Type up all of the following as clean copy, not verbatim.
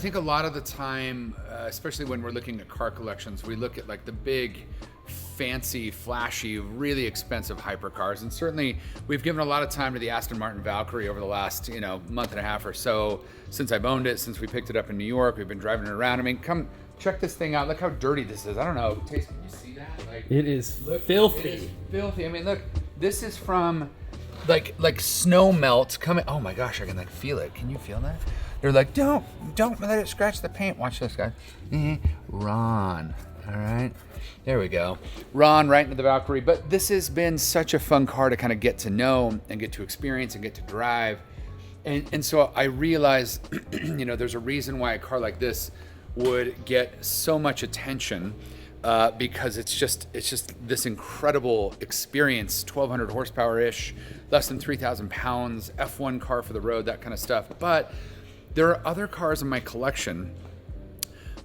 think a lot of the time, especially when we're looking at car collections, we look at like the big, fancy, flashy, really expensive hypercars. And certainly we've given a lot of time to the Aston Martin Valkyrie over the last, month and a half or so since I've owned it, since we picked it up in New York. We've been driving it around. I mean, come check this thing out. Look how dirty this is. I don't know. Taste, can you see that? Like, it is filthy. It is filthy. I mean, look, this is from like snow melt coming. Oh my gosh, I can like feel it. Can you feel that? They're like, don't let it scratch the paint. Watch this, guys. Ron, all right. There we go. Ron right into the Valkyrie. But this has been such a fun car to kind of get to know and get to experience and get to drive. And so I realized, there's a reason why a car like this would get so much attention, because it's just this incredible experience, 1,200 horsepower-ish, less than 3,000 pounds, F1 car for the road, that kind of stuff. But there are other cars in my collection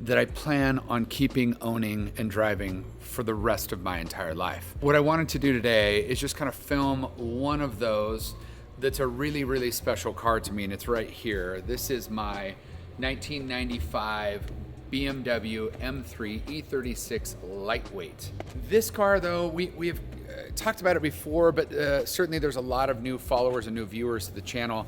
that I plan on keeping, owning, and driving for the rest of my entire life. What I wanted to do today is just kind of film one of those that's a really, really special car to me, and it's right here. This is my 1995 BMW M3 E36 Lightweight. This car, though, we've talked about it before, but certainly there's a lot of new followers and new viewers to the channel.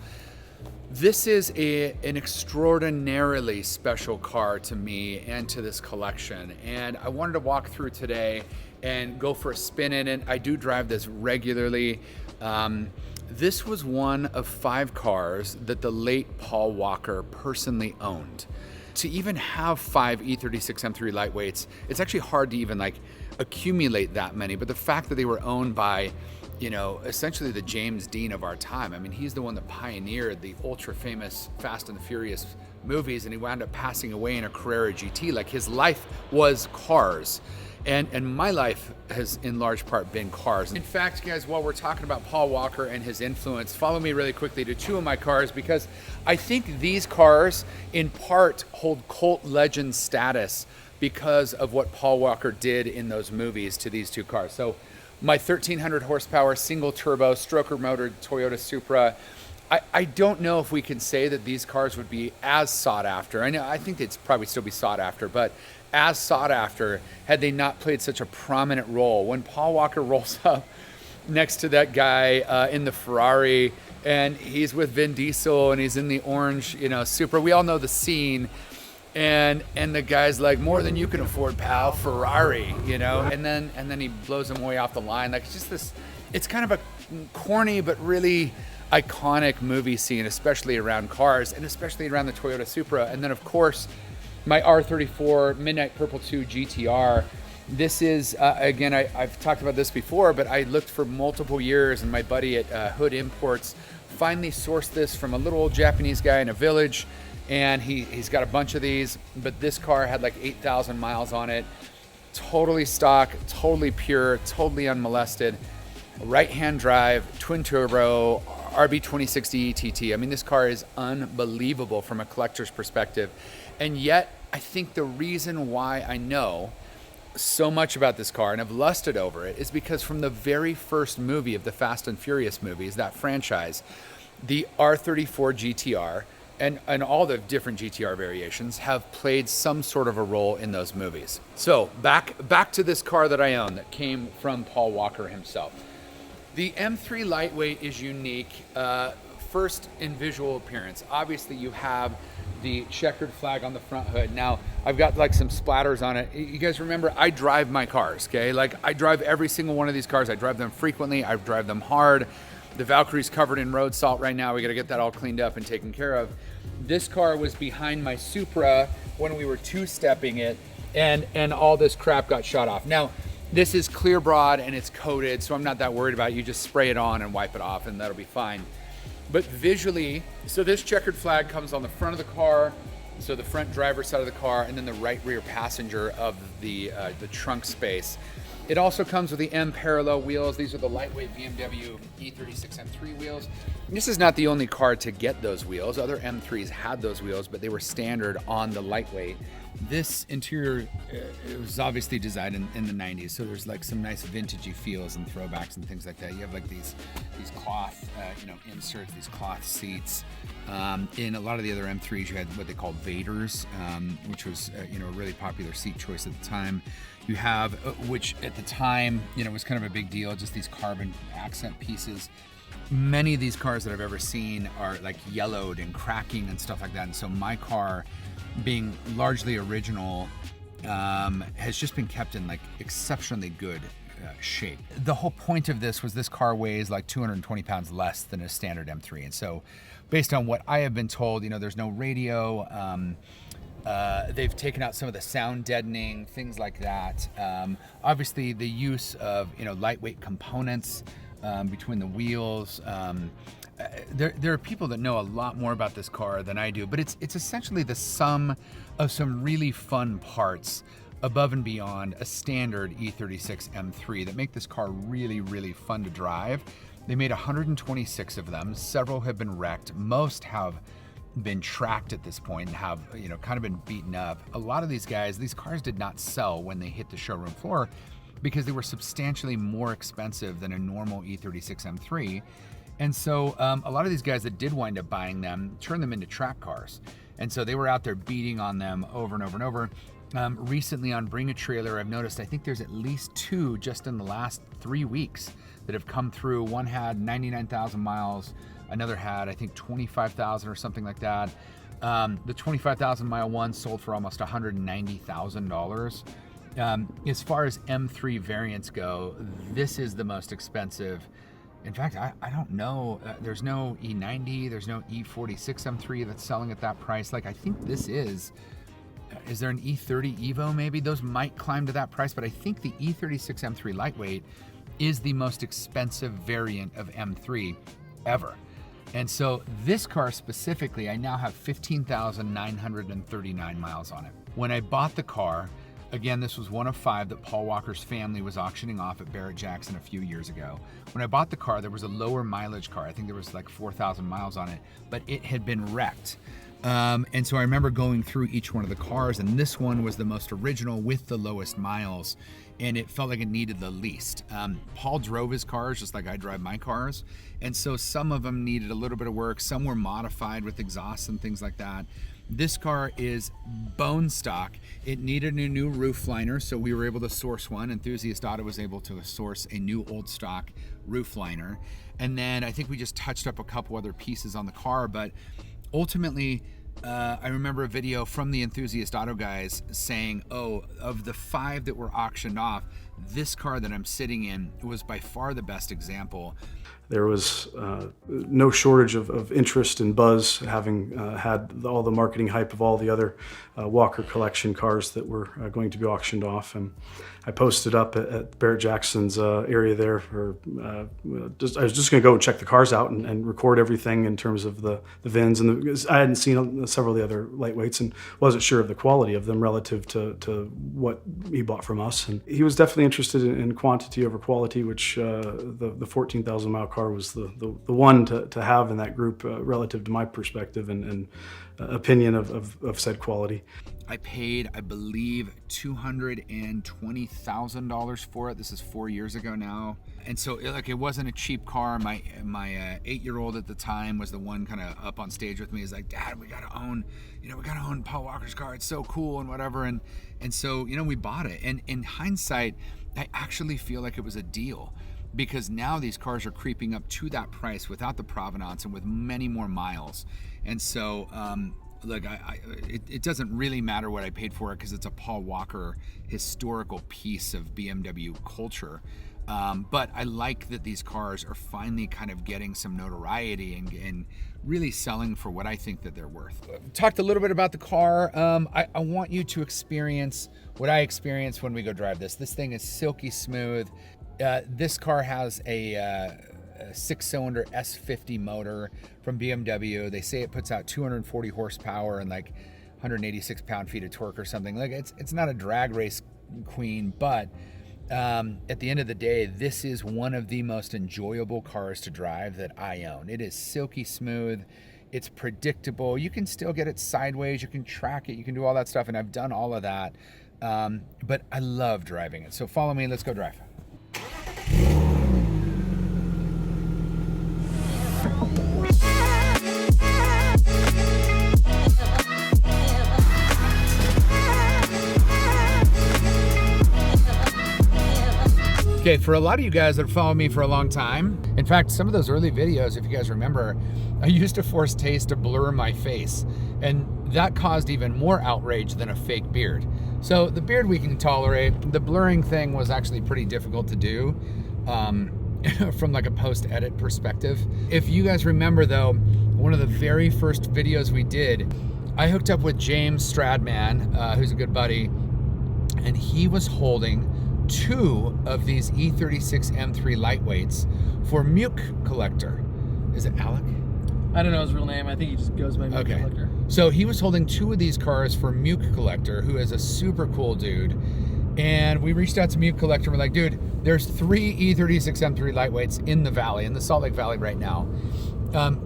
This is an extraordinarily special car to me and to this collection, and I wanted to walk through today and go for a spin in it. I do drive this regularly. This was one of 5 cars that the late Paul Walker personally owned. To even have 5 E36 M3 Lightweights, it's actually hard to even like accumulate that many, but the fact that they were owned by essentially the James Dean of our time. I mean, he's the one that pioneered the ultra famous Fast and the Furious movies, and he wound up passing away in a Carrera GT. Like, his life was cars. And my life has in large part been cars. In fact, guys, while we're talking about Paul Walker and his influence, follow me really quickly to 2 of my cars, because I think these cars in part hold cult legend status because of what Paul Walker did in those movies to these 2 cars. So my 1,300 horsepower single turbo stroker motor Toyota Supra, I don't know if we can say that these cars would be as sought after. I think they'd probably still be sought after, but as sought after had they not played such a prominent role. When Paul Walker rolls up next to that guy in the Ferrari, and he's with Vin Diesel, and he's in the orange, Supra. We all know the scene. And the guy's like, more than you can afford, pal, Ferrari, and then he blows him way off the line. Like, it's just this, it's kind of a corny but really iconic movie scene, especially around cars and especially around the Toyota Supra. And then of course my R34 Midnight Purple 2 GTR. This is again, I've talked about this before, but I looked for multiple years, and my buddy at Hood Imports finally sourced this from a little old Japanese guy in a village. And he's got a bunch of these, but this car had like 8,000 miles on it. Totally stock, totally pure, totally unmolested. Right-hand drive, twin turbo, RB2060 ETT. I mean, this car is unbelievable from a collector's perspective. And yet, I think the reason why I know so much about this car and have lusted over it is because from the very first movie of the Fast and Furious movies, that franchise, the R34 GTR, and all the different GTR variations have played some sort of a role in those movies. So back to this car that I own that came from Paul Walker himself. The M3 Lightweight is unique, first in visual appearance. Obviously you have the checkered flag on the front hood. Now I've got like some splatters on it. You guys remember, I drive my cars, okay? Like, I drive every single one of these cars. I drive them frequently, I drive them hard. The Valkyrie's covered in road salt right now. We got to get that all cleaned up and taken care of. This car was behind my Supra when we were 2-stepping it, and all this crap got shot off. Now, this is clear broad and it's coated, so I'm not that worried about it. You just spray it on and wipe it off and that'll be fine. But visually, so this checkered flag comes on the front of the car, so the front driver's side of the car, and then the right rear passenger of the trunk space. It also comes with the M parallel wheels. These are the lightweight BMW E36 M3 wheels. And this is not the only car to get those wheels. Other M3s had those wheels, but they were standard on the lightweight. This interior it was obviously designed in the 90s, so there's like some nice vintagey feels and throwbacks and things like that. You have like these cloth inserts, these cloth seats. In a lot of the other M3s, you had what they called Vaders, which was a really popular seat choice at the time. You have, which at the time was kind of a big deal, just these carbon accent pieces. Many of these cars that I've ever seen are like yellowed and cracking and stuff like that, and so my car, being largely original, has just been kept in like exceptionally good shape. The whole point of this was this car weighs like 220 pounds less than a standard M3, and so based on what I have been told, there's no radio. They've taken out some of the sound deadening, things like that. Obviously, the use of lightweight components between the wheels. There are people that know a lot more about this car than I do, but it's essentially the sum of some really fun parts above and beyond a standard E36 M3 that make this car really, really fun to drive. They made 126 of them. Several have been wrecked. Most have been tracked at this point and have kind of been beaten up. A lot of these cars did not sell when they hit the showroom floor because they were substantially more expensive than a normal E36 M3. And so a lot of these guys that did wind up buying them turned them into track cars. And so they were out there beating on them over and over and over. Recently on Bring a Trailer, I've noticed, I think there's at least 2 just in the last 3 weeks that have come through. One had 99,000 miles. Another had, I think, 25,000 or something like that. The 25,000 mile one sold for almost $190,000. As far as M3 variants go, this is the most expensive. In fact, I don't know. There's no E90, there's no E46 M3 that's selling at that price. Like, I think this is there an E30 Evo maybe? Those might climb to that price, but I think the E36 M3 Lightweight is the most expensive variant of M3 ever. And so this car specifically, I now have 15,939 miles on it. When I bought the car, again, this was one of 5 that Paul Walker's family was auctioning off at Barrett Jackson a few years ago. When I bought the car, there was a lower mileage car. I think there was like 4,000 miles on it, but it had been wrecked. And so I remember going through each one of the cars, and this one was the most original with the lowest miles, and it felt like it needed the least. Paul drove his cars just like I drive my cars, and so some of them needed a little bit of work. Some were modified with exhausts and things like that. This car is bone stock. It needed a new roof liner, so we were able to source one. Enthusiast Auto was able to source a new old stock roof liner. And then I think we just touched up a couple other pieces on the car, but ultimately, I remember a video from the Enthusiast Auto guys saying, of the 5 that were auctioned off, this car that I'm sitting in was by far the best example. There was no shortage of interest and buzz, having had all the marketing hype of all the other Walker collection cars that were going to be auctioned off. And I posted up at Barrett Jackson's area there. I was just going to go and check the cars out and record everything in terms of the VINs. And I hadn't seen several of the other lightweights and wasn't sure of the quality of them relative to what he bought from us. And he was definitely interested in quantity over quality, which the 14,000 mile car was the one to have in that group relative to my perspective and opinion of said quality. I paid, I believe, $220,000 for it. This is 4 years ago now. And so it wasn't a cheap car. My 8-year-old at the time was the one kind of up on stage with me. He's like, Dad, we gotta own Paul Walker's car. It's so cool and whatever. And so, we bought it. And in hindsight, I actually feel like it was a deal, because now these cars are creeping up to that price without the provenance and with many more miles. And so, look, it doesn't really matter what I paid for it, because it's a Paul Walker historical piece of BMW culture. But I like that these cars are finally kind of getting some notoriety and really selling for what I think that they're worth. Talked a little bit about the car. I want you to experience what I experienced when we go drive this. This thing is silky smooth. This car has a 6-cylinder S50 motor from BMW. They say it puts out 240 horsepower and like 186 pound-feet of torque or something. Like it's not a drag race queen, but at the end of the day, this is one of the most enjoyable cars to drive that I own. It is silky smooth. It's predictable. You can still get it sideways. You can track it. You can do all that stuff. And I've done all of that. But I love driving it. So follow me. Let's go drive. Okay, for a lot of you guys that follow me for a long time, in fact, some of those early videos, if you guys remember, I used to force Taste to blur my face, and that caused even more outrage than a fake beard. So the beard we can tolerate. The blurring thing was actually pretty difficult to do from like a post-edit perspective. If you guys remember though, one of the very first videos we did, I hooked up with James Stradman, who's a good buddy, and he was holding 2 of these E36 M3 Lightweights for Muke Collector. Is it Alec? I don't know his real name. I think he just goes by Muke Collector. So he was holding 2 of these cars for Muke Collector, who is a super cool dude. And we reached out to Muke Collector. We're like, dude, there's 3 E36 M3 Lightweights in the valley, in the Salt Lake Valley right now.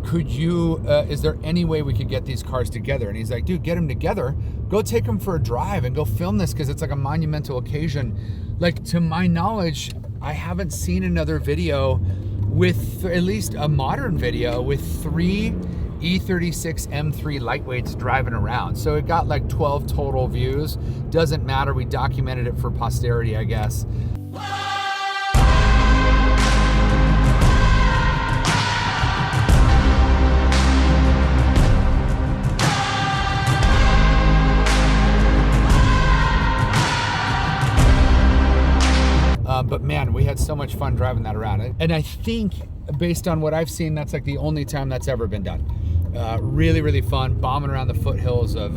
Could you, is there any way we could get these cars together? And he's like, dude, get them together. Go take them for a drive and go film this because it's like a monumental occasion. Like, to my knowledge, I haven't seen another video with, at least a modern video, with 3 E36 M3 Lightweights driving around. So it got like 12 total views. Doesn't matter, we documented it for posterity, I guess. But man, we had so much fun driving that around. And I think, based on what I've seen, that's like the only time that's ever been done. Really, really fun, bombing around the foothills of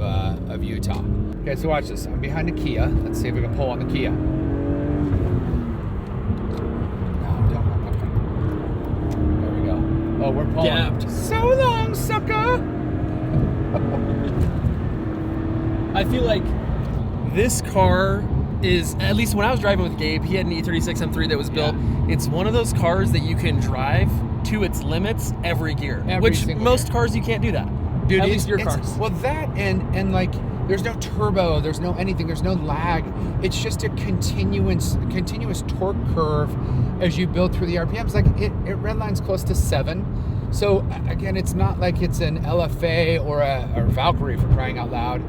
Utah. Okay, so watch this. I'm behind a Kia. Let's see if we can pull on the Kia. There we go. Oh, we're pulling. Gapped. So long, sucker! I feel like this car is, at least when I was driving with Gabe, he had an E36 M3 that was built. Yeah. It's one of those cars that you can drive to its limits every gear, which most cars you can't do that. Dude, at least your cars. Well, that and like, there's no turbo, there's no anything, there's no lag. It's just a continuous torque curve as you build through the RPMs. Like it redlines close to 7. So again, it's not like it's an LFA or a Valkyrie, for crying out loud.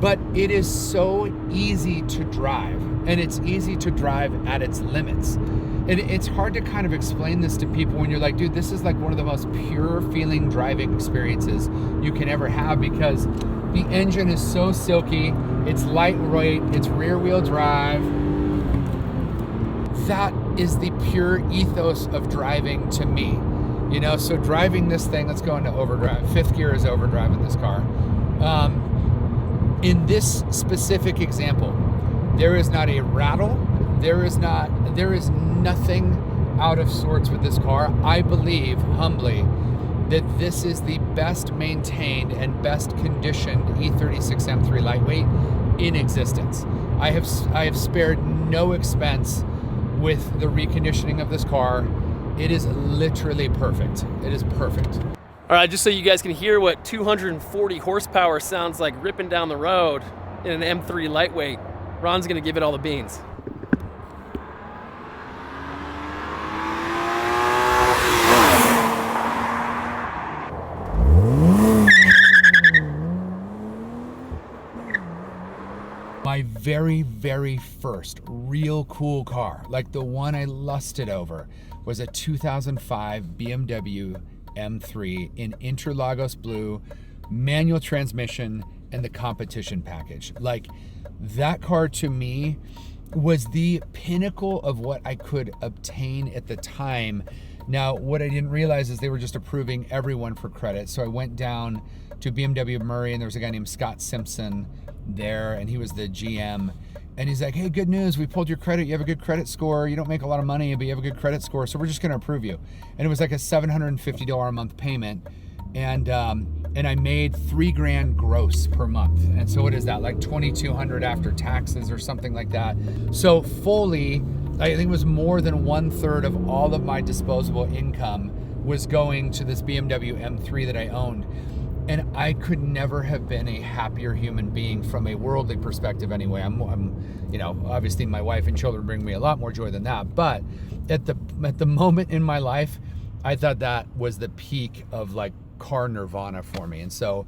But it is so easy to drive, and it's easy to drive at its limits. And it's hard to kind of explain this to people when you're like, dude, this is like one of the most pure feeling driving experiences you can ever have, because the engine is so silky, it's lightweight, it's rear wheel drive. That is the pure ethos of driving to me. You know, so driving this thing, let's go into overdrive. 5th gear is overdrive in this car. In this specific example, there is not a rattle, there is nothing out of sorts with this car. I believe, humbly, that this is the best maintained and best conditioned E36 M3 Lightweight in existence. I have spared no expense with the reconditioning of this car. It is literally perfect. It is perfect. All right, just so you guys can hear what 240 horsepower sounds like ripping down the road in an M3 Lightweight, Ron's gonna give it all the beans. My very, very first real cool car, like the one I lusted over, was a 2005 BMW M3 in Interlagos blue, manual transmission, and the competition package. Like, that car to me was the pinnacle of what I could obtain at the time. Now, what I didn't realize is they were just approving everyone for credit. So I went down to BMW Murray, and there was a guy named Scott Simpson there, and he was the GM. And he's like, hey, good news, we pulled your credit. You have a good credit score. You don't make a lot of money, but you have a good credit score, so we're just gonna approve you. And it was like a $750 a month payment. And I made $3,000 gross per month. And so what is that, like $2,200 after taxes or something like that? So fully, I think it was more than 1/3 of all of my disposable income was going to this BMW M3 that I owned. And I could never have been a happier human being from a worldly perspective anyway. I'm you know, obviously my wife and children bring me a lot more joy than that. But at the moment in my life, I thought that was the peak of like car nirvana for me. And so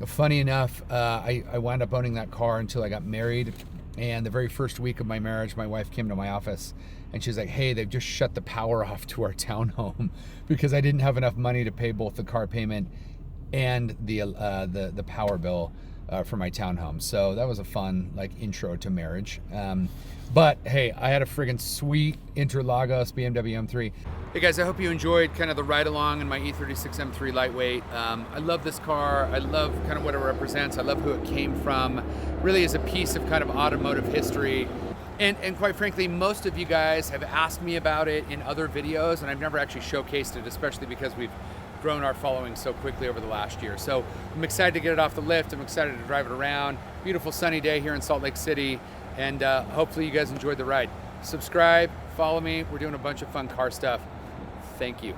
funny enough, I wound up owning that car until I got married. And the very first week of my marriage, my wife came to my office and she's like, hey, they've just shut the power off to our townhome because I didn't have enough money to pay both the car payment and the power bill for my townhome. So that was a fun like intro to marriage. But hey, I had a friggin' sweet Interlagos BMW M3. Hey guys, I hope you enjoyed kind of the ride along in my E36 M3 Lightweight. I love this car. I love kind of what it represents. I love who it came from. Really is a piece of kind of automotive history. And quite frankly, most of you guys have asked me about it in other videos, and I've never actually showcased it, especially because we've grown our following so quickly over the last year. So I'm excited to get it off the lift. I'm excited to drive it around. Beautiful sunny day here in Salt Lake City, and hopefully you guys enjoyed the ride. Subscribe, follow me. We're doing a bunch of fun car stuff. Thank you.